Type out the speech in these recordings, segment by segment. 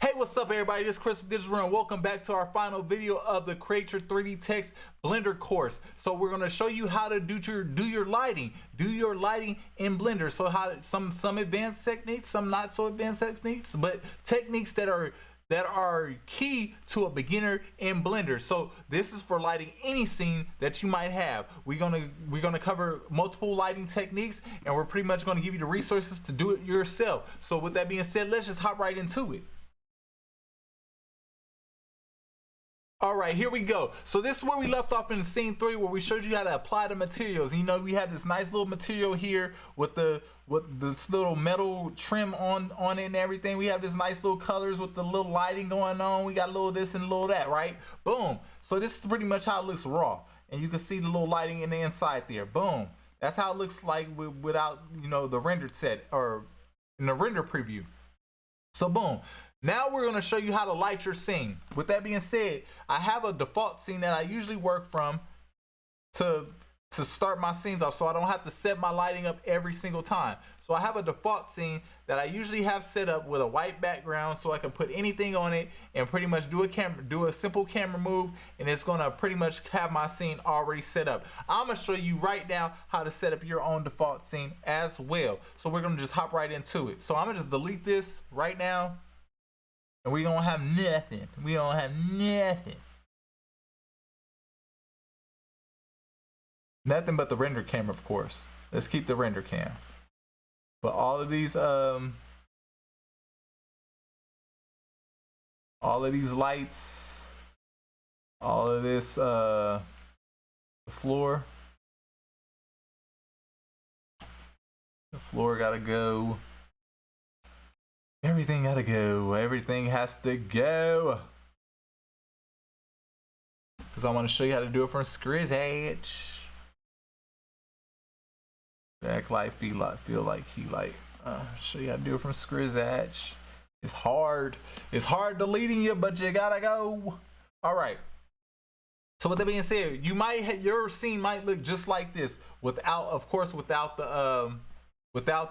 Hey, what's up everybody? This is Chris with DigitalREM. Welcome back to our final video of the Create Your 3D Text Blender course. So we're going to show you how to do your lighting in Blender. So how some advanced techniques, some not so advanced techniques, but techniques that are key to a beginner in Blender. So this is for lighting any scene that you might have. We're gonna cover multiple lighting techniques, and we're pretty much gonna give you the resources to do it yourself. So with that being said, let's just hop right into it. All right, here we go. So this is where we left off in scene 3, where we showed you how to apply the materials. You know, we had this nice little material here with this little metal trim on it and everything. We have this nice little colors with the little lighting going on. We got a little this and a little that, right? Boom. So this is pretty much how it looks raw, and you can see the little lighting in the inside there. Boom. That's how it looks like without, you know, the rendered set or in the render preview. So boom. Now we're going to show you how to light your scene. With that being said, I have a default scene that I usually work from to start my scenes off, so I don't have to set my lighting up every single time. So I have a default scene that I usually have set up with a white background, so I can put anything on it and pretty much do a simple camera move, and it's going to pretty much have my scene already set up. I'm going to show you right now how to set up your own default scene as well. So we're going to just hop right into it. So I'm going to just delete this right now. And we don't have nothing. We don't have nothing. Nothing but the render cam, of course. Let's keep the render cam. But all of these lights, all of this the floor. The floor gotta go. Everything gotta go. Everything has to go. Because I want to show you how to do it from scratch. Backlight, feel like key light. Show you how to do it from scratch. It's hard. It's hard deleting you, but you gotta go. All right. So with that being said, your scene might look just like this without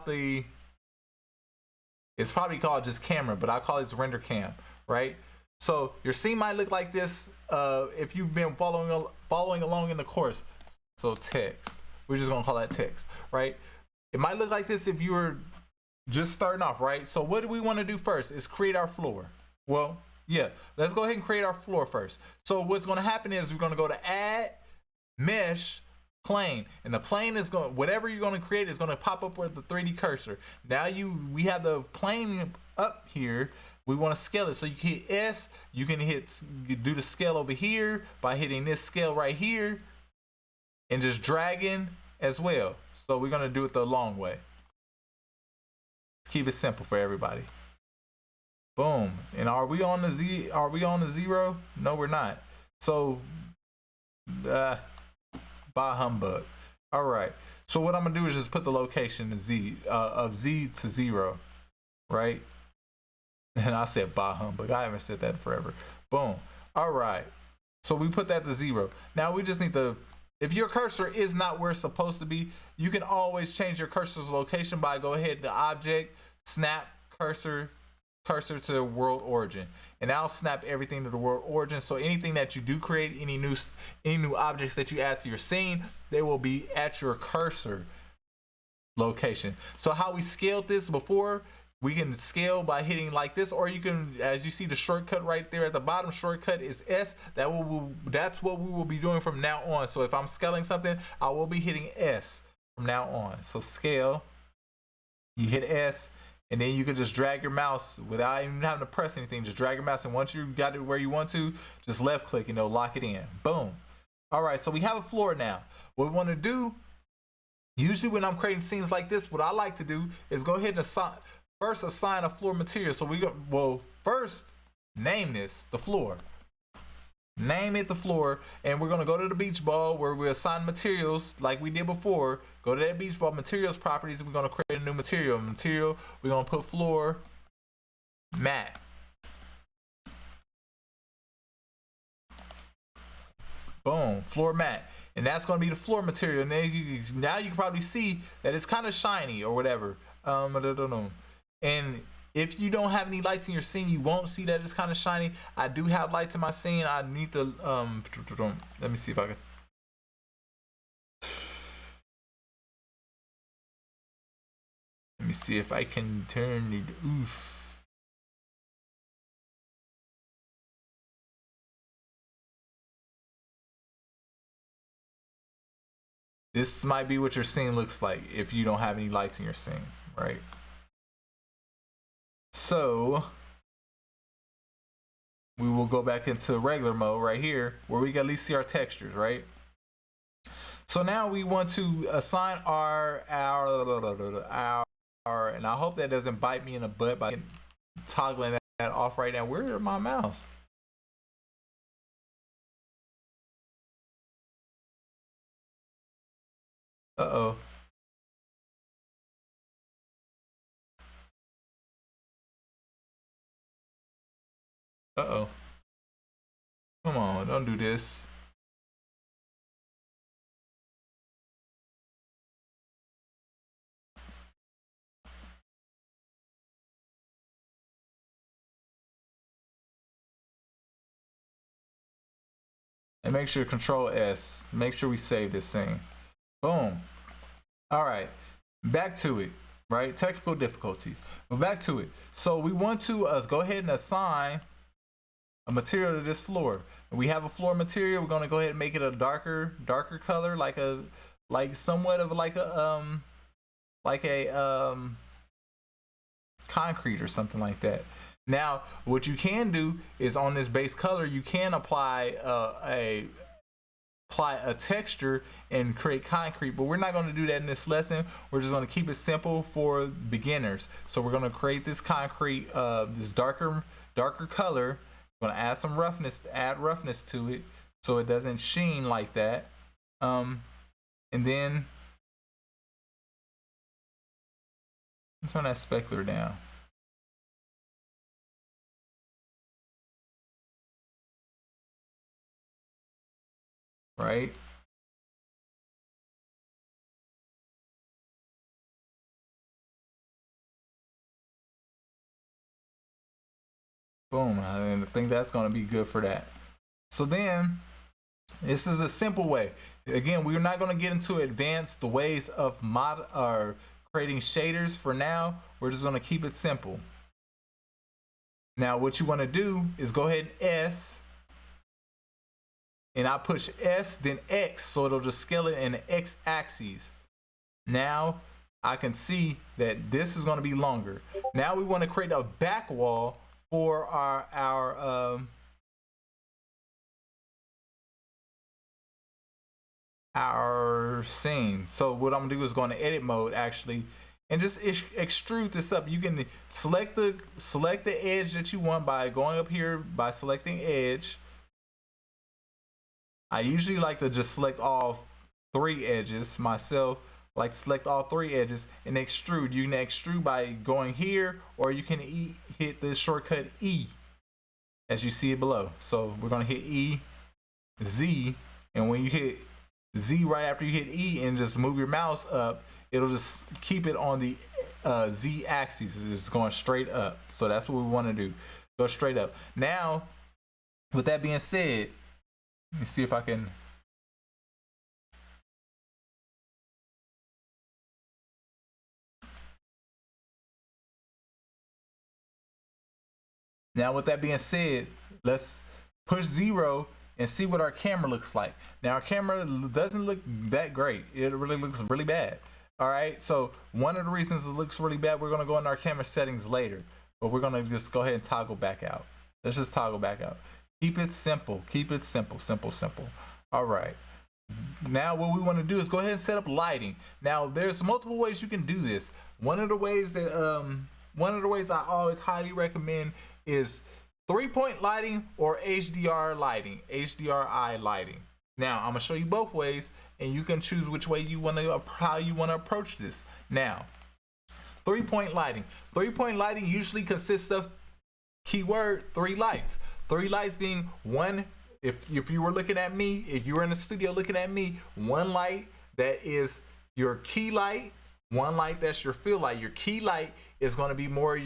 the it's probably called just camera, but I call it render cam, right? So your scene might look like this if you've been following along in the course. So text, we're just gonna call that text, right? It might look like this if you were just starting off, right? So what do we want to do first is create our floor. Well, yeah, let's go ahead and create our floor first. So what's gonna happen is we're gonna go to add, mesh, plane, and the plane is going, whatever you're going to create is going to pop up with the 3D cursor. Now we have the plane up here. We want to scale it, so you can hit S. You can do the scale over here by hitting this scale right here and just dragging as well. So we're going to do it the long way. Let's keep it simple for everybody. Boom. And are we on the Z? Are we on the 0? No, we're not. So by humbug. All right, so what I'm gonna do is just put the location of Z to 0, right? And I said by humbug. I haven't said that in forever. Boom. All right, so we put that to 0. Now we just need to, if your cursor is not where it's supposed to be, you can always change your cursor's location by go ahead to object, snap cursor to the world origin, and I'll snap everything to the world origin. So anything that you do create, any new objects that you add to your scene, they will be at your cursor location. So how we scaled this before, we can scale by hitting like this, or you can, as you see the shortcut right there at the bottom, shortcut is S. That's what we will be doing from now on. So if I'm scaling something, I will be hitting S from now on. So scale, you hit S, and then you can just drag your mouse without even having to press anything. Just drag your mouse, and once you got it where you want to, just left click and it'll lock it in. Boom. All right, so we have a floor now. What we want to do, usually when I'm creating scenes like this, what I like to do is go ahead and assign a floor material. So first name this the floor. Name it the floor, and we're gonna go to the beach ball where we assign materials like we did before. Go to that beach ball materials properties, and we're gonna create a new material. We're gonna put floor mat. Boom, floor mat, and that's gonna be the floor material. And now you can probably see that it's kind of shiny or whatever. I don't know. And If you don't have any lights in your scene, you won't see that it's kind of shiny. I do have lights in my scene. I need to let me see if I can. Let me see if I can turn it. Oof. This might be what your scene looks like if you don't have any lights in your scene, right? So we will go back into regular mode right here where we can at least see our textures, right? So now we want to assign our, and I hope that doesn't bite me in the butt by toggling that off right now. Where is my mouse? Uh-oh. Uh-oh. Come on, don't do this. And make sure Control S. Make sure we save this thing. Boom. All right, back to it, right? Technical difficulties, but back to it. So we want to go ahead and assign a material to this floor. We have a floor material. We're gonna go ahead and make it a darker color, like somewhat of like a concrete or something like that. Now, what you can do is on this base color, you can apply a texture and create concrete, but we're not going to do that in this lesson. We're just going to keep it simple for beginners. So we're going to create this concrete, this darker color. We're going to add some roughness, to it so it doesn't sheen like that. And then turn that specular down. Right? Boom. And I think that's going to be good for that. So then, this is a simple way. Again, we're not going to get into the ways of creating shaders for now. We're just going to keep it simple. Now, what you want to do is go ahead and S. And I push S, then X, so it'll just scale it in the X axis. Now I can see that this is going to be longer. Now we want to create a back wall for our scene. So what I'm gonna do is go into edit mode actually, and just extrude this up. You can select the edge that you want by going up here by selecting edge. I usually like to just select all 3 edges myself, like select all 3 edges and extrude. You can extrude by going here, or you can hit the shortcut E as you see it below. So we're gonna hit E, Z, and when you hit Z right after you hit E and just move your mouse up, it'll just keep it on the Z axis. It's just going straight up. So that's what we want to do. Go straight up. Now, with that being said, let me see if I can. Now, with that being said, let's push 0 and see what our camera looks like. Now, our camera doesn't look that great. It really looks really bad. All right, so one of the reasons it looks really bad, we're gonna go in our camera settings later, but we're gonna just go ahead and toggle back out. Let's just toggle back out. Keep it simple, simple. All right. Now what we want to do is go ahead and set up lighting. Now there's multiple ways you can do this. One of the ways I always highly recommend is 3-point lighting or HDRI lighting. Now I'm gonna show you both ways, and you can choose which way you want to, how you want to approach this. Now, 3-point lighting. 3-point lighting usually consists of keyword 3 lights. 3 lights being one. If you were looking at me, if you were in the studio looking at me, 1 light that is your key light, One light, that's your fill light. Your key light is going to be more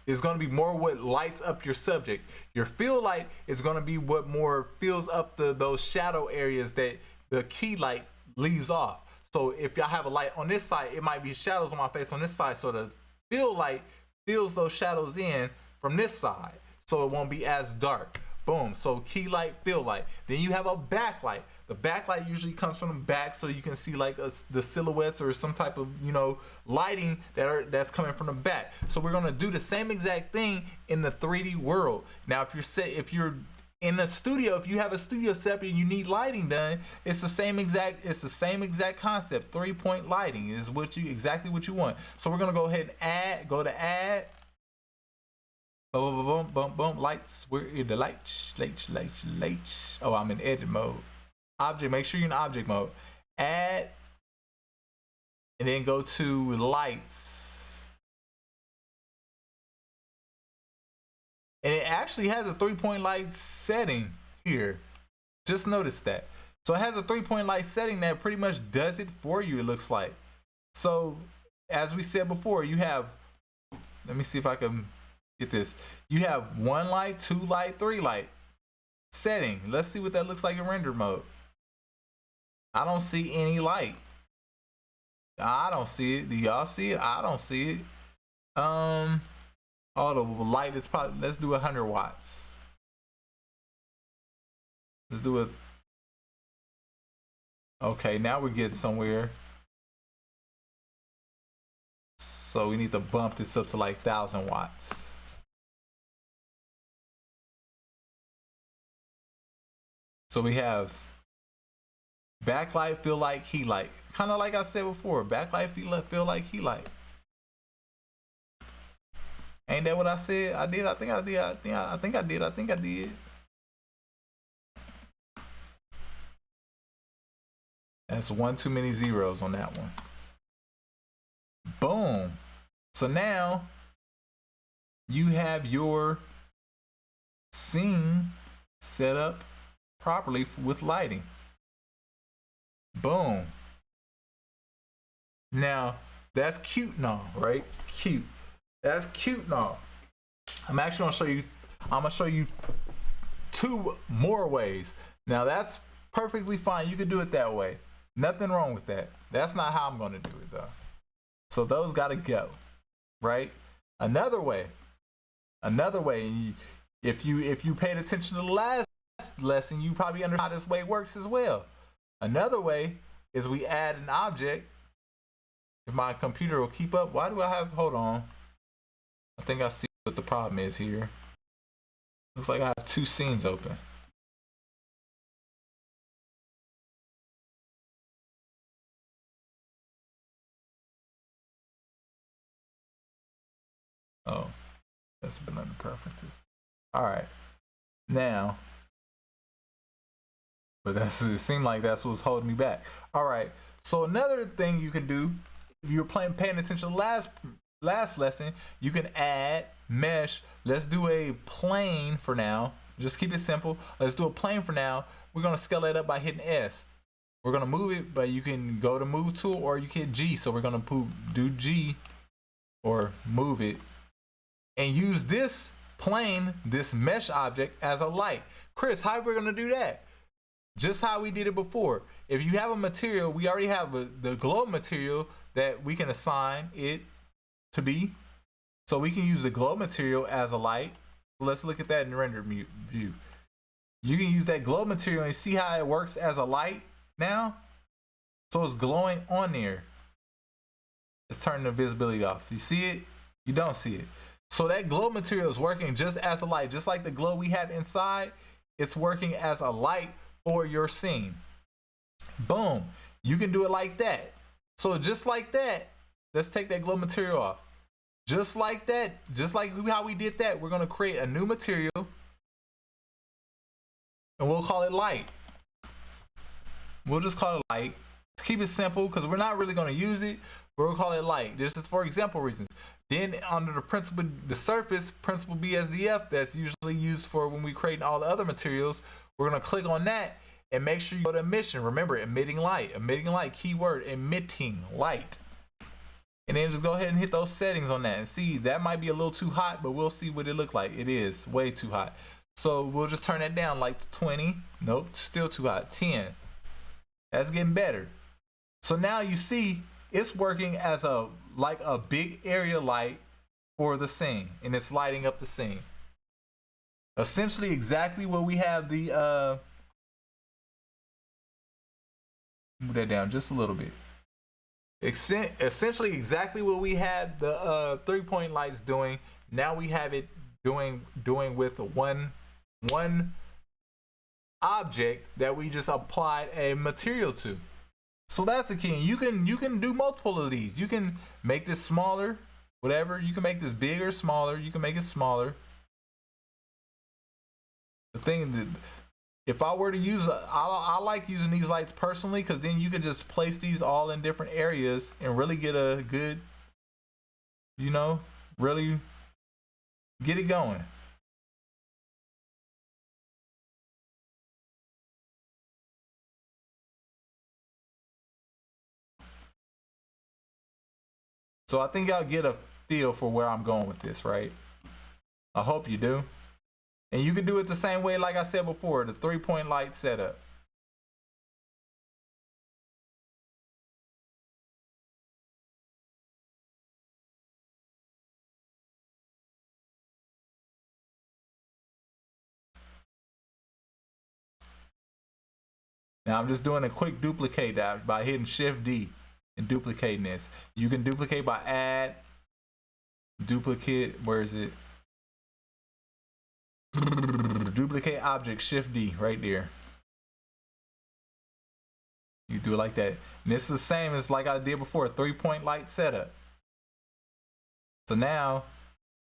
is going to be more what lights up your subject. Your fill light is going to be what more fills up those shadow areas that the key light leaves off. So if y'all have a light on this side, it might be shadows on my face on this side, so the fill light fills those shadows in from this side, so it won't be as dark. Boom. So key light, fill light. Then you have a backlight. The backlight usually comes from the back, so you can see like the silhouettes or some type of, you know, lighting that's coming from the back. So we're gonna do the same exact thing in the 3D world. Now, if you're in a studio, if you have a studio setup and you need lighting done, it's the same exact concept. 3-point lighting is exactly what you want. So we're gonna go ahead and go to add. Boom, boom, boom, boom, lights. We're in the lights. Oh, I'm in edit mode. Object, make sure you're in object mode. Add, and then go to lights. And it actually has a 3-point light setting here. Just notice that. So it has a 3-point light setting that pretty much does it for you, it looks like. So as we said before, you have, let me see if I can get this. You have 1 light, 2 light, 3 light setting. Let's see what that looks like in render mode. I don't see any light. I don't see it. Do y'all see it? I don't see it. Oh, the light is probably, let's do 100 watts. Let's do it. Okay, now we're getting somewhere. So we need to bump this up to like 1,000 watts. So we have backlight, fill light, key light. Kind of like I said before, backlight, fill light, key light. Ain't that what I said? I did. I think I did. That's one too many zeros on that one. Boom. So now you have your scene set up properly with lighting. Boom. Now that's cute and all, right? Cute. That's cute and all. I'm actually gonna show you. I'm gonna show you 2 more ways. Now that's perfectly fine. You can do it that way. Nothing wrong with that. That's not how I'm gonna do it though. So those gotta go, right? Another way. If you paid attention to the last lesson, you probably understand how this way works as well. Another way is we add an object. If my computer will keep up, why do I have, hold on. I think I see what the problem is here. Looks like I have 2 scenes open. Oh, that's been under preferences. All right, now, but it seemed like that's what's holding me back. All right, so another thing you can do, if you're paying attention to last lesson, you can add mesh. Let's do a plane for now. Just keep it simple. Let's do a plane for now. We're gonna scale it up by hitting S. We're gonna move it, but you can go to move tool or you hit G. So we're gonna do G or move it and use this plane, this mesh object as a light. Chris, how are we gonna do that? Just how we did it before. If you have a material, we already have the glow material that we can assign it to be. So we can use the glow material as a light. Let's look at that in the render view. You can use that glow material and see how it works as a light now. So it's glowing on there. Let's turn the visibility off. You see it? You don't see it. So that glow material is working just as a light, just like the glow we have inside. It's working as a light for your scene. Boom. You can do it like that. So just like that, let's take that glow material off. Just like that, just like how we did that, we're gonna create a new material and we'll call it light. We'll just call it light. Let's keep it simple because we're not really gonna use it, but we'll call it light. This is for example reasons. Then under the surface principal BSDF that's usually used for when we create all the other materials, we're gonna click on that and make sure you go to emission. Remember, emitting light, keyword, emitting light. And then just go ahead and hit those settings on that and see, that might be a little too hot, but we'll see what it look like. It is way too hot. So we'll just turn that down like to 20. Nope, still too hot. 10. That's getting better. So now you see it's working as a big area light for the scene, and it's lighting up the scene. Essentially exactly what we have the move that down just a little bit. Essentially exactly what we had the 3-point lights doing. Now we have it doing with one object that we just applied a material to. So that's the key. You can do multiple of these. You can make this smaller, whatever. You can make this bigger, smaller. You can make it smaller. The thing that, if I were to use, I like using these lights personally, because then you could just place these all in different areas and really get a good, really get it going. So I think y'all get a feel for where I'm going with this, right? I hope you do. And you can do it the same way, like I said before, the 3-point light setup. Now I'm just doing a quick duplicate by hitting Shift D and duplicating this. You can duplicate by add, duplicate, where is it? Duplicate object, Shift D, right there. You do it like that. And this is the same as like I did before, 3-point light setup. So now,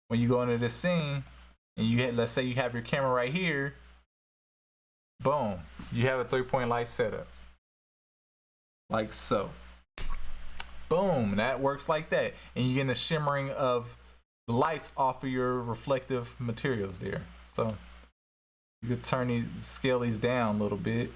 when you go into this scene, and you hit, let's say you have your camera right here, boom, you have a 3-point light setup. Like so. Boom, that works like that. And you get the shimmering of the lights off of your reflective materials there. So you could turn these, scale these down a little bit.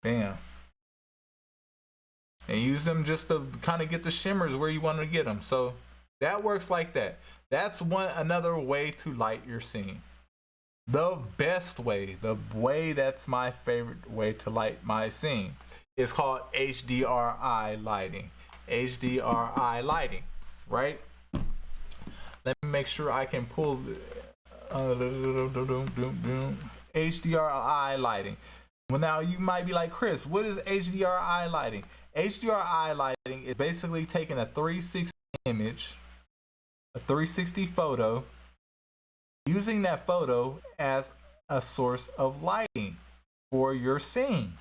Bam. And use them just to kind of get the shimmers where you want to get them. So that works like that. That's another way to light your scene. The best way, the way that's my favorite way to light my scenes, is called HDRI lighting. HDRI lighting, right? Let me make sure I can pull HDRI lighting. Well, now you might be like, Chris, what is HDRI lighting? HDRI lighting is basically taking a 360 image, a 360 photo, using that photo as a source of lighting for your scene.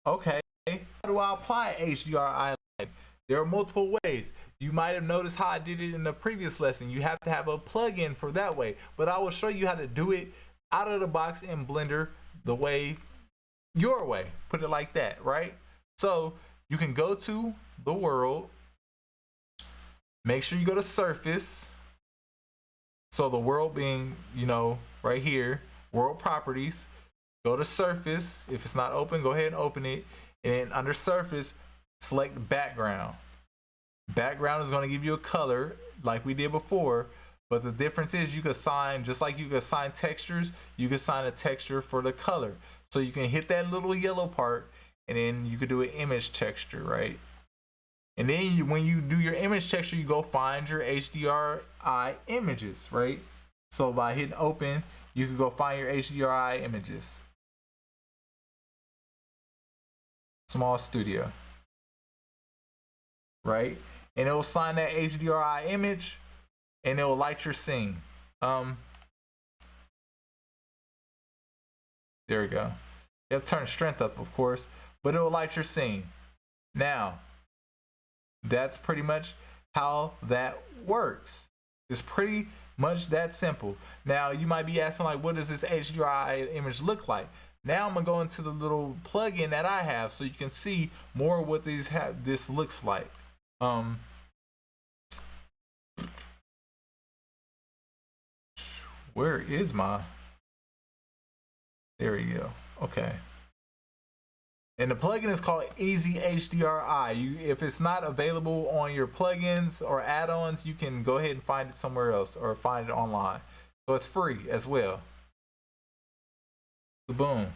Okay, how do I apply HDRI lighting? There are multiple ways. You might have noticed how I did it in the previous lesson. You have to have a plug-in for that way, but I will show you how to do it out of the box in Blender the way, your way, put it like that, right? So you can go to the world, make sure you go to surface. So the world being, right here, world properties, go to surface. If it's not open, go ahead and open it. And then under surface, select background. Background is going to give you a color like we did before, but the difference is you could assign, just like you could assign textures, you could assign a texture for the color. So you can hit that little yellow part, and then you could do an image texture, right? And then when you do your image texture, you go find your HDRI images, right? So by hitting open, you can go find your HDRI images. Small studio, right? And it will assign that HDRI image, and it will light your scene. There we go. You have to turn strength up, of course, but it will light your scene. Now, that's pretty much how that works. It's pretty much that simple. Now, you might be asking, like, what does this HDRI image look like? Now I'm gonna go into the little plugin that I have so you can see more what this looks like. Where is my? There you go. Okay. And the plugin is called Easy HDRI. If it's not available on your plugins or add-ons, you can go ahead and find it somewhere else or find it online. So it's free as well. So boom.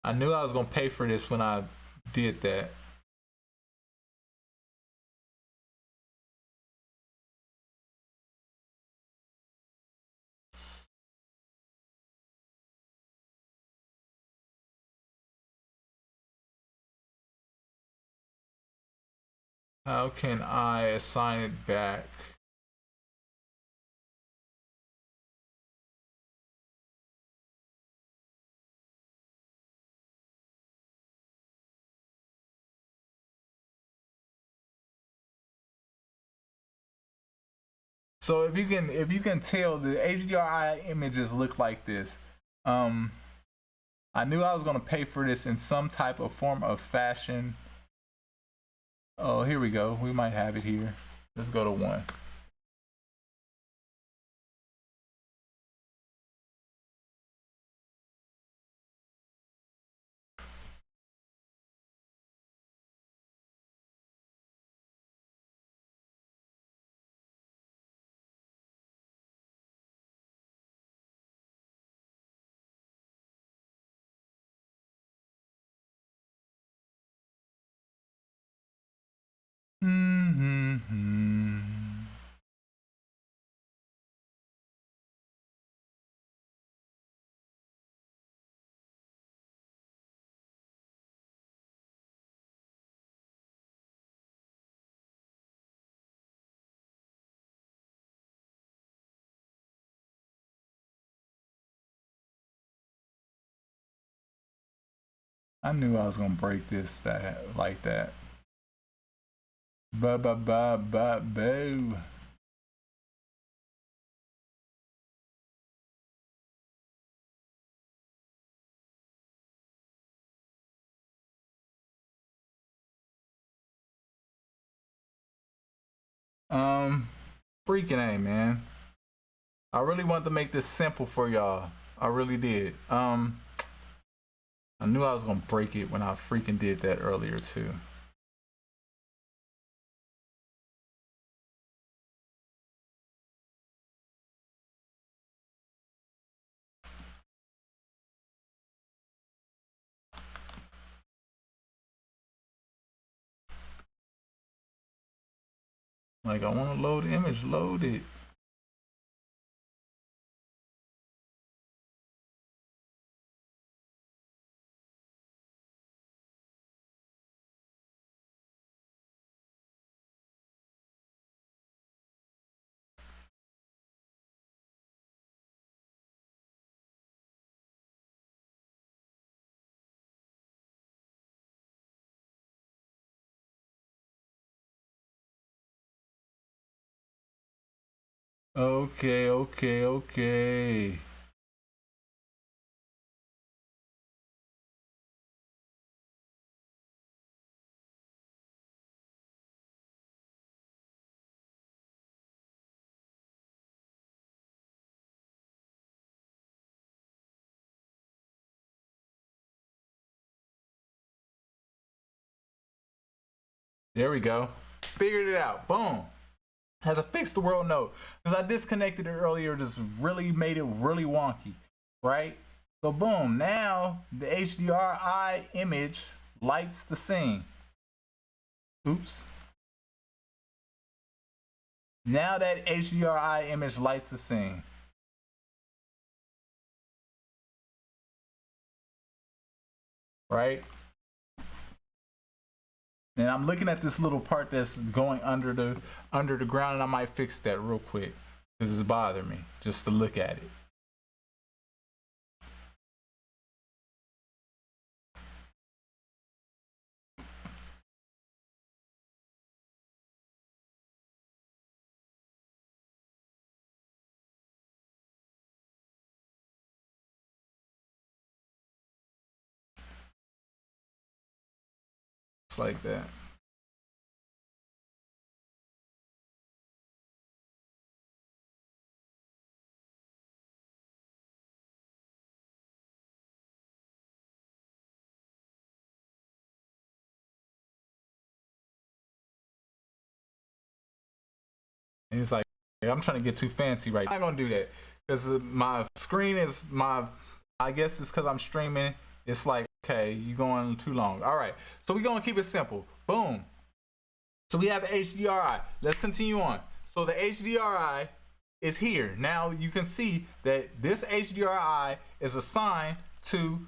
I knew I was gonna pay for this when I did that. How can I assign it back? So if you can tell, the HDRI images look like this. I knew I was gonna pay for this in some type of form of fashion. Oh, here we go. We might have it here. Let's go to 1. I knew I was gonna break this like that. Boo. Freaking A, man. I really wanted to make this simple for y'all. I really did. I knew I was gonna break it when I freaking did that earlier too. Like, I want to load the image, load it. Okay. There we go. Figured it out. Boom. Had to fix the world note because I disconnected it earlier. Just really made it really wonky, right? So boom. Now the HDRI image lights the scene. Oops. Now that HDRI image lights the scene. Right? And I'm looking at this little part that's going under the ground, and I might fix that real quick because it's bothering me just to look at it. Just like that. And it's like, I'm trying to get too fancy right now. I'm not gonna do that because my screen is I guess it's because I'm streaming. It's like, okay, you going too long. All right, so we're gonna keep it simple. Boom. So we have HDRI. Let's continue on. So the HDRI is here. Now you can see that this HDRI is assigned to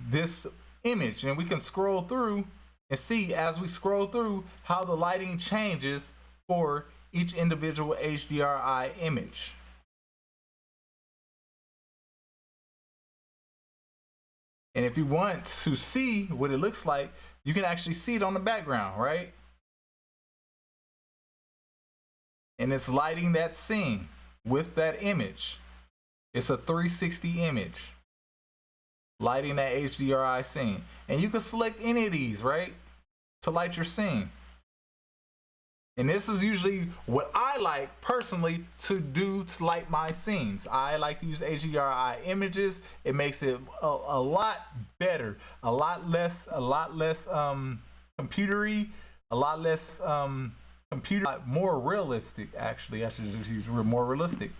this image, and we can scroll through and see as we scroll through how the lighting changes for each individual HDRI image. And if you want to see what it looks like, you can actually see it on the background, right? And it's lighting that scene with that image. It's a 360 image lighting that HDRI scene. And you can select any of these, right, to light your scene. And this is usually what I like personally to do to light my scenes. I like to use HDRI images. It makes it a lot better, a lot less computery, a lot less more realistic. Actually, I should just use more realistic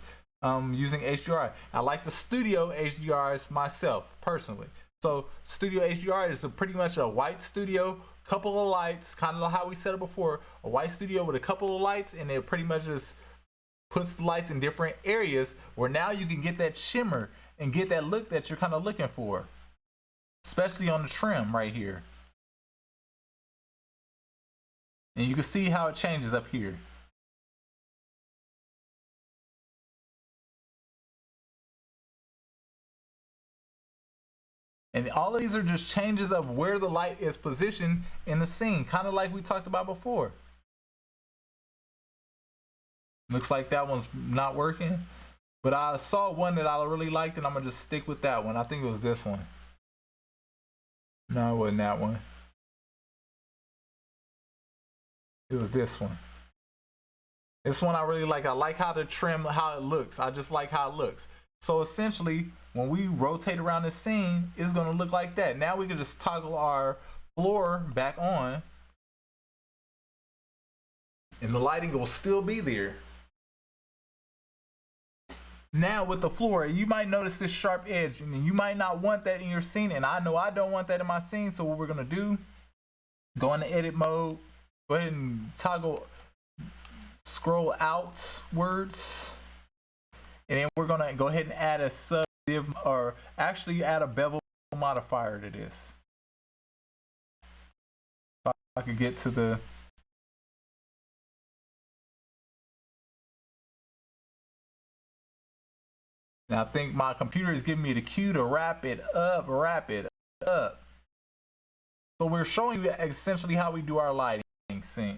using HDRI. I like the studio HDRIs myself personally. So studio HDRI is pretty much a white studio, couple of lights, kind of how we said it before, a white studio with a couple of lights, and it pretty much just puts the lights in different areas where now you can get that shimmer and get that look that you're kind of looking for, especially on the trim right here. And you can see how it changes up here. And all of these are just changes of where the light is positioned in the scene, kind of like we talked about before. Looks like that one's not working, but I saw one that I really liked, and I'm gonna just stick with that one. I think it was this one. No, it wasn't that one. It was this one. This one I really like. I like how the trim, how it looks. I just like how it looks. So essentially, when we rotate around this scene, it's gonna look like that. Now we can just toggle our floor back on, and the lighting will still be there. Now with the floor, you might notice this sharp edge, and you might not want that in your scene, and I know I don't want that in my scene. So what we're gonna do, go into edit mode, go ahead and toggle, scroll outwards, and then we're gonna go ahead and add a sub div, or actually add a bevel modifier to this. If I could get to the, now I think my computer is giving me the cue to wrap it up, So we're showing you essentially how we do our lighting.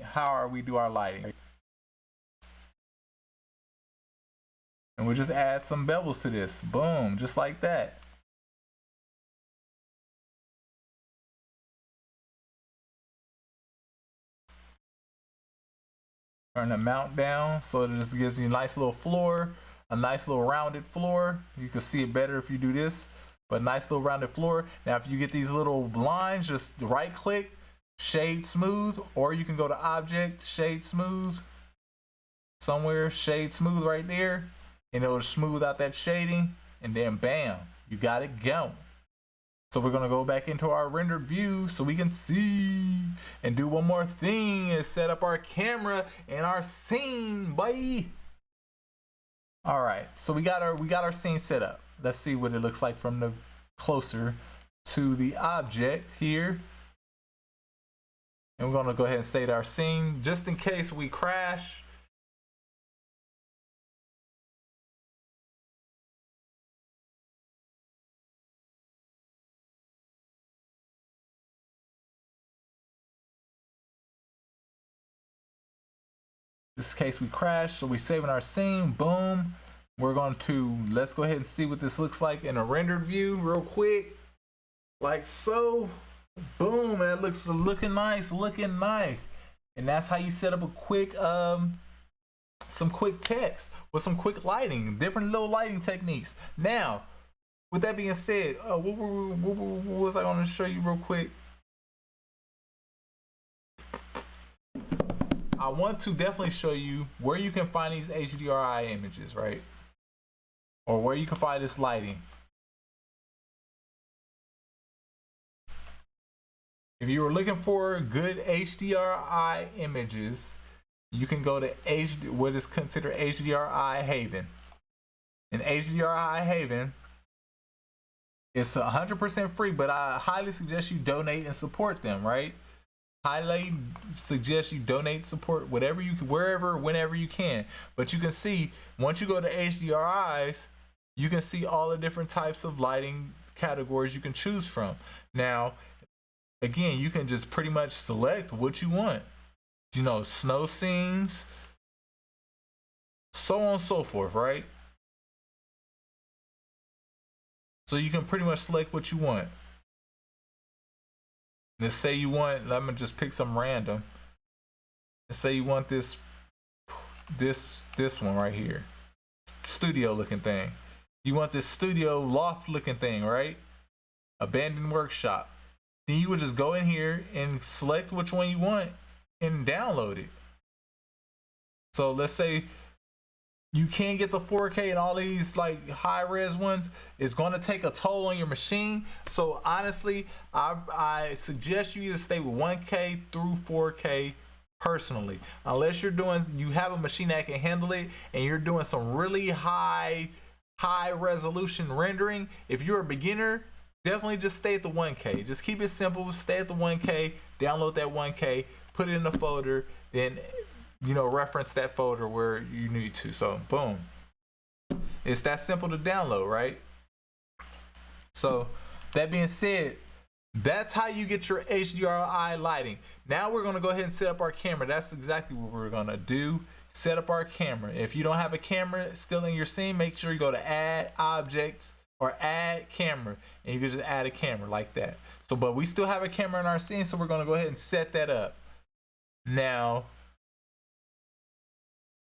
How we do our lighting. And we'll just add some bevels to this. Boom, just like that. Turn the mount down so it just gives you a nice little floor, a nice little rounded floor. You can see it better if you do this, but nice little rounded floor. Now if you get these little lines, just right click, shade smooth, or you can go to object, shade smooth, somewhere, shade smooth right there, and it'll smooth out that shading, and then bam, you got it going. So we're gonna go back into our rendered view so we can see and do one more thing is set up our camera and our scene, boy. All right, so we got our scene set up. Let's see what it looks like from the closer to the object here. And we're gonna go ahead and save our scene just in case we crash. Just in case we crash, so we're saving our scene, boom. We're going to, let's go ahead and see what this looks like in a rendered view real quick, like so. Boom, that looks looking nice, looking nice. And that's how you set up a quick some quick text with some quick lighting, different little lighting techniques. Now, with that being said, what was I going to show you real quick? I want to definitely show you where you can find these HDRI images, right? Or where you can find this lighting. If you were looking for good HDRI images, you can go to what is considered HDRI Haven. And HDRI Haven is 100% free, but I highly suggest you donate and support them, right? Highly suggest you donate, support whatever you can, wherever, whenever you can. But you can see, once you go to HDRIs, you can see all the different types of lighting categories you can choose from. Now, again, you can just pretty much select what you want. You know, snow scenes, so on and so forth, right? So you can pretty much select what you want. Let's say you want, let me just pick some random. Let's say you want this one right here. Studio looking thing. You want this studio loft looking thing, right? Abandoned workshop. Then you would just go in here and select which one you want and download it. So let's say you can't get the 4K and all these like high res ones. It's going to take a toll on your machine. So honestly, I suggest you either stay with 1K through 4K personally, unless you have a machine that can handle it and you're doing some really high resolution rendering. If you're a beginner, definitely just stay at the 1K. Just keep it simple. Stay at the 1K. Download that 1K. Put it in the folder. Then, you know, reference that folder where you need to. So, boom. It's that simple to download, right? So, that being said, that's how you get your HDRI lighting. Now we're going to go ahead and set up our camera. That's exactly what we're going to do. Set up our camera. If you don't have a camera still in your scene, make sure you go to Add Objects or Add Camera, and you can just add a camera like that. So, but we still have a camera in our scene, so we're going to go ahead and set that up. Now,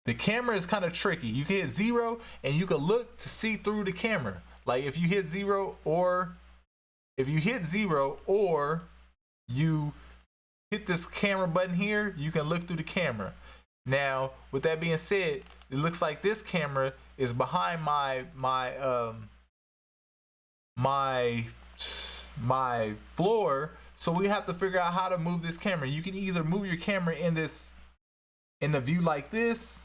the camera is kind of tricky. You can hit 0 and you can look to see through the camera. Like if you hit 0 or you hit this camera button here, you can look through the camera. Now, with that being said, it looks like this camera is behind my floor, so we have to figure out how to move this camera. You can either move your camera in the view like this,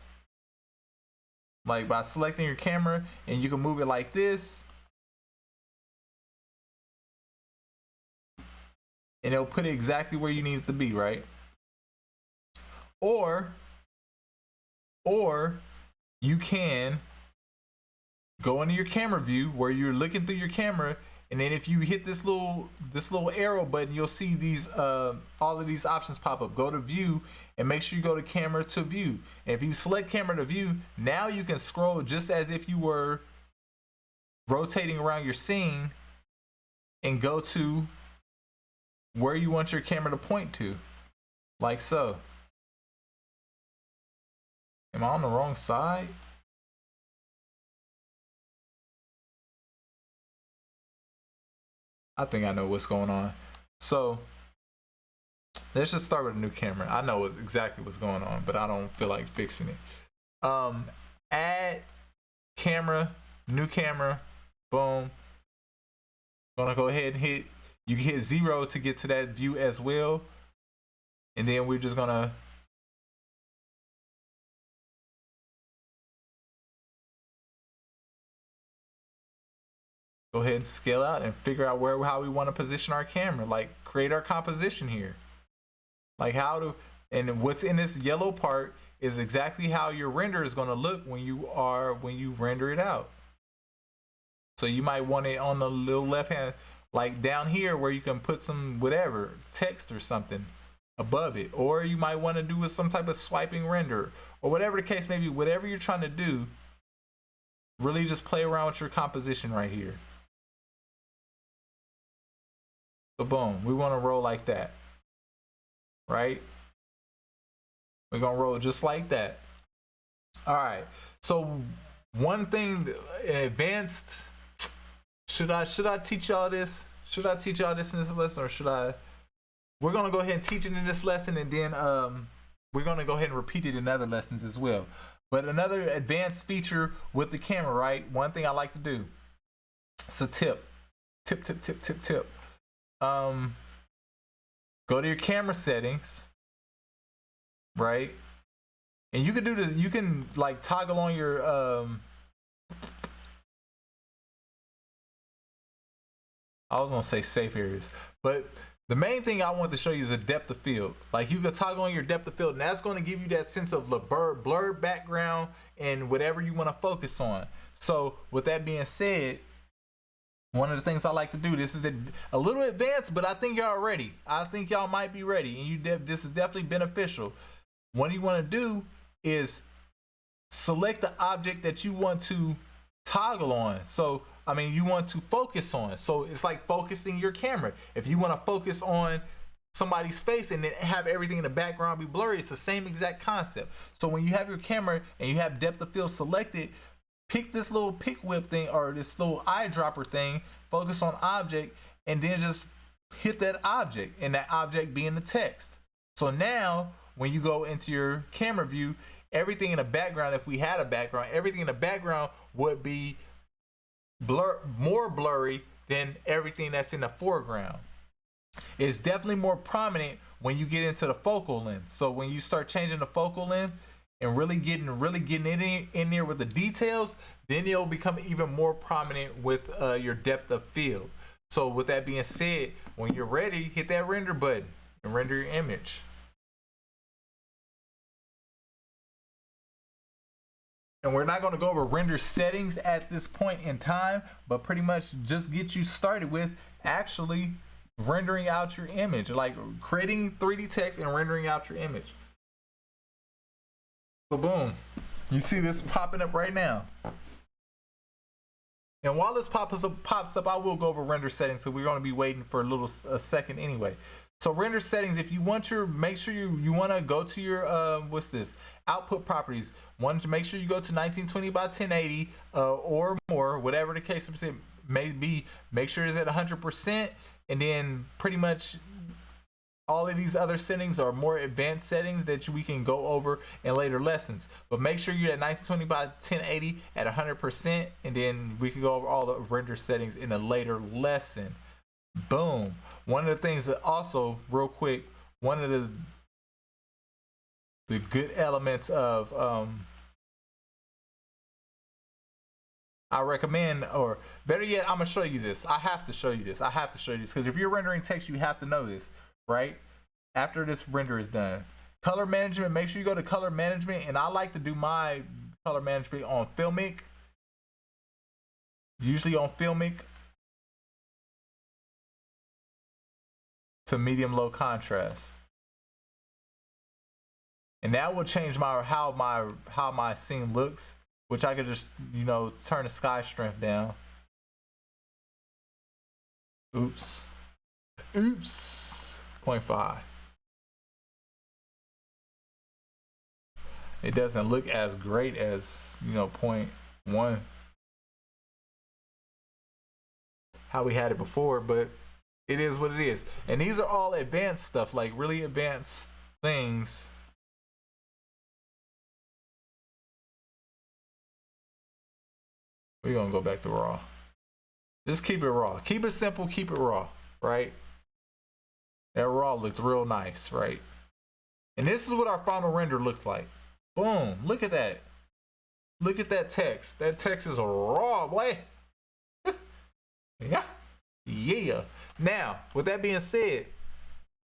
like by selecting your camera, and you can move it like this, and it'll put it exactly where you need it to be, right? Or you can go into your camera view where you're looking through your camera, and then if you hit this little arrow button, you'll see these all of these options pop up. Go to view and make sure you go to camera to view. And if you select camera to view, now you can scroll just as if you were rotating around your scene and go to where you want your camera to point to, like so. Am I on the wrong side? I think I know what's going on. So let's just start with a new camera. I know exactly what's going on, but I don't feel like fixing it. Add camera, new camera, boom. Gonna go ahead and hit, you can hit 0 to get to that view as well. And then we're just gonna go ahead and scale out and figure out how we want to position our camera, like create our composition here. Like and what's in this yellow part is exactly how your render is going to look when you render it out. So you might want it on the little left hand, like down here where you can put some whatever text or something above it, or you might want to do with some type of swiping render, or whatever the case may be. Whatever you're trying to do, really just play around with your composition right here. So boom, we want to roll like that, right? We're gonna roll just like that. All right. So one thing, advanced. Should I teach y'all this? Should I teach y'all this in this lesson, or should I? We're gonna go ahead and teach it in this lesson, and then we're gonna go ahead and repeat it in other lessons as well. But another advanced feature with the camera, right? One thing I like to do. It's a tip. Tip. Go to your camera settings, right? And you can do this. You can like toggle on your I was gonna say safe areas, but the main thing I want to show you is the depth of field. Like you can toggle on your depth of field, and that's going to give you that sense of blurred background and whatever you want to focus on. So with that being said, one of the things I like to do, this is a little advanced, but I think y'all are ready. I think y'all might be ready, and this is definitely beneficial. What you want to do is select the object that you want to toggle on. So I mean, you want to focus on. So it's like focusing your camera. If you want to focus on somebody's face and then have everything in the background be blurry, it's the same exact concept. So when you have your camera and you have depth of field selected, pick this little pick whip thing or this little eyedropper thing, focus on object, and then just hit that object, and that object being the text. So now when you go into your camera view, everything in the background, if we had a background, everything in the background would be more blurry than everything that's in the foreground. It's definitely more prominent when you get into the focal length. So when you start changing the focal length and really getting in there with the details, then it'll become even more prominent with your depth of field. So with that being said, when you're ready, hit that render button and render your image. And we're not going to go over render settings at this point in time, but pretty much just get you started with actually rendering out your image, like creating 3D text and rendering out your image. So boom, you see this popping up right now. And while this pops up, I will go over render settings, so we're going to be waiting for a second anyway. So render settings, if you want make sure you want to go to your what's this, output properties. Make sure you go to 1920 by 1080 or more, whatever the case may be. Make sure it's at 100%, and then pretty much all of these other settings are more advanced settings that we can go over in later lessons. But make sure you're at 1920 by 1080 at 100%, and then we can go over all the render settings in a later lesson. Boom. One of the things that also, real quick, one of the good elements of I recommend, or better yet, I'm gonna show you this. I have to show you this because if you're rendering text, you have to know this, right? After this render is done, color management, make sure you go to color management, and I like to do my color management on Filmic, usually on Filmic to medium low contrast. And that will change how my scene looks, which I could just, turn the sky strength down. Oops. 0.5. It doesn't look as great as, 0.1. How we had it before, but it is what it is. And these are all advanced stuff, like really advanced things. We're gonna go back to raw. Just keep it raw. Keep it simple, keep it raw, right? That raw looked real nice, right? And this is what our final render looked like. Boom, look at that. Look at that text. That text is raw, boy. Yeah. Now, with that being said,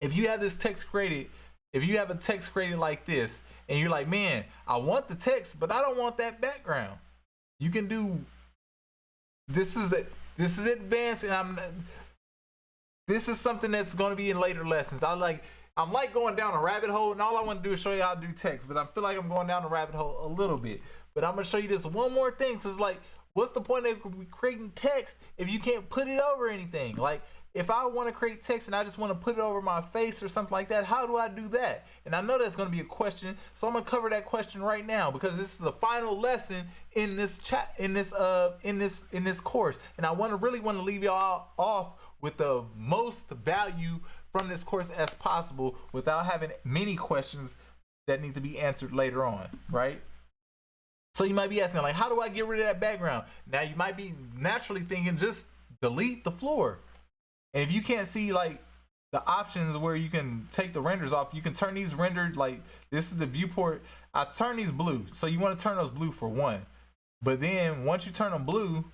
if you have this text created, if you have a text created like this, and you're like, man, I want the text, but I don't want that background. You can do, this is advanced, and this is something that's going to be in later lessons. I'm like going down a rabbit hole, and all I want to do is show you how to do text, but I feel like I'm going down a rabbit hole a little bit. But I'm going to show you this one more thing. So it's like, what's the point of creating text if you can't put it over anything? Like, if I want to create text and I just want to put it over my face or something like that, how do I do that? And I know that's going to be a question, so I'm going to cover that question right now, because this is the final lesson in this chat, in this course, and I really want to leave y'all off with the most value from this course as possible, without having many questions that need to be answered later on, right? So you might be asking, like, how do I get rid of that background? Now you might be naturally thinking, just delete the floor. And if you can't see like the options where you can take the renders off, you can turn these rendered, like this is the viewport. I turn these blue. So you want to turn those blue for one. But then once you turn them blue,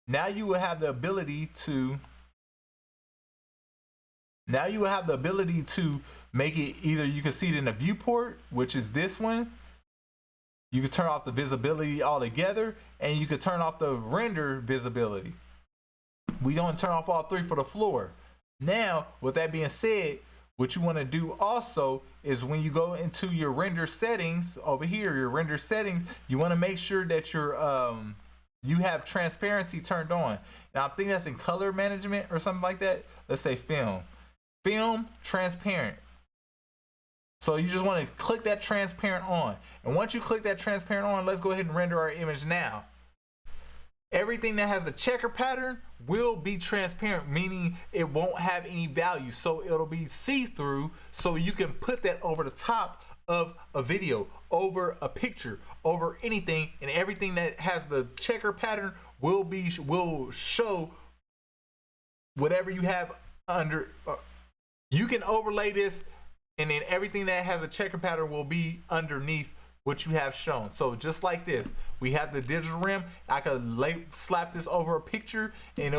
now you will have the ability to make it either, you can see it in the viewport, which is this one. You can turn off the visibility altogether, and you can turn off the render visibility. We don't turn off all three for the floor. Now, with that being said, what you want to do also is when you go into your render settings over here, your render settings, you want to make sure that you have transparency turned on. Now, I think that's in color management or something like that. Let's say film transparent. So you just want to click that transparent on. And once you click that transparent on, let's go ahead and render our image now. Everything that has the checker pattern will be transparent, meaning it won't have any value. So it'll be see-through, so you can put that over the top of a video, over a picture, over anything, and everything that has the checker pattern will show whatever you have under. You can overlay this, and then everything that has a checker pattern will be underneath what you have shown. So just like this, we have the DigitalREM. I could slap this over a picture, and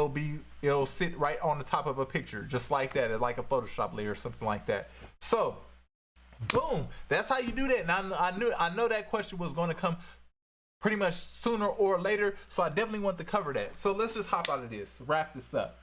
it'll sit right on the top of a picture, just like that, like a Photoshop layer or something like that. So boom, that's how you do that. And I know that question was going to come pretty much sooner or later, so I definitely want to cover that. So let's just hop out of this, wrap this up.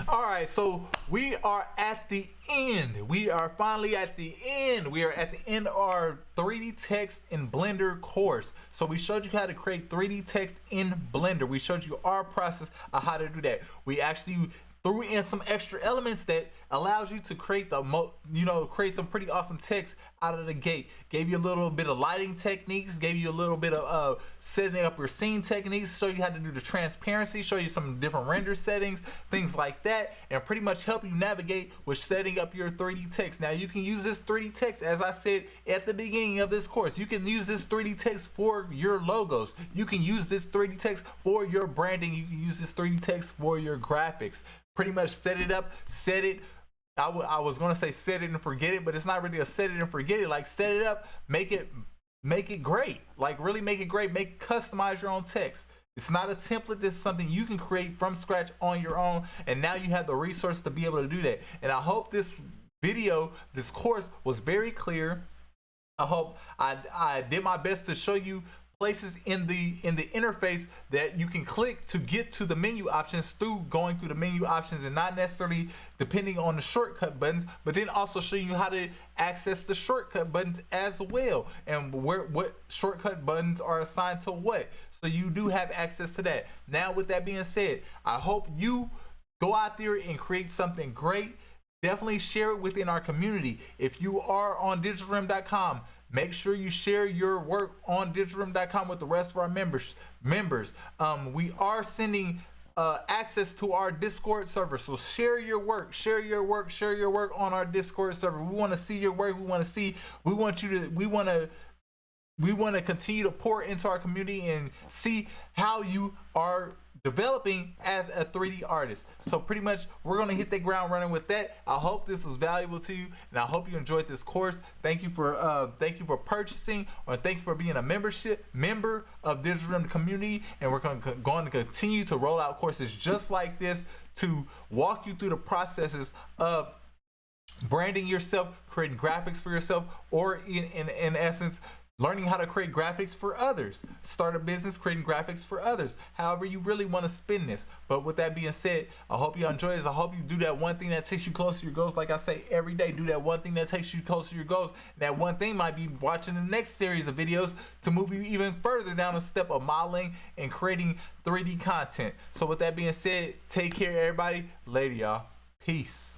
All right, so we are at the end. We are finally at the end. We are at the end of our 3D text in Blender course. So we showed you how to create 3D text in Blender. We showed you our process of how to do that. We actually threw in some extra elements that allows you to create create some pretty awesome text out of the gate. Gave you a little bit of lighting techniques, gave you a little bit of setting up your scene techniques, show you how to do the transparency, show you some different render settings, things like that, and pretty much help you navigate with setting up your 3D text. Now you can use this 3D text, as I said at the beginning of this course, you can use this 3D text for your logos. You can use this 3D text for your branding. You can use this 3D text for your graphics. Pretty much set it up, set it. I was gonna say set it and forget it, but it's not really a set it and forget it. Like, set it up, make it great. Like, really make it great. Customize your own text. It's not a template. This is something you can create from scratch on your own, and now you have the resource to be able to do that. And I hope this video, this course, was very clear. I hope I did my best to show you places in the interface that you can click to get to the menu options through going through the menu options, and not necessarily depending on the shortcut buttons, but then also show you how to access the shortcut buttons as well, and what shortcut buttons are assigned to what, so you do have access to that. Now, with that being said, I hope you go out there and create something great. Definitely share it within our community. If you are on DigitalREM.com, make sure you share your work on DigitalREM.com with the rest of our members. We are sending access to our Discord server, so share your work on our Discord server. We want to see your work. We want to continue to pour into our community and see how you are developing as a 3D artist. So pretty much we're going to hit the ground running with that. I hope this was valuable to you, and I hope you enjoyed this course. Thank you for purchasing, or thank you for being a member of DigitalREM community, and we're going to continue to roll out courses just like this to walk you through the processes of branding yourself, creating graphics for yourself, or in essence, learning how to create graphics for others, start a business creating graphics for others, however you really want to spin this. But with that being said, I hope you enjoy this. I hope you do that one thing that takes you closer to your goals. Like I say every day, do that one thing that takes you closer to your goals. And that one thing might be watching the next series of videos to move you even further down the step of modeling and creating 3D content. So with that being said, take care everybody. Later y'all. Peace.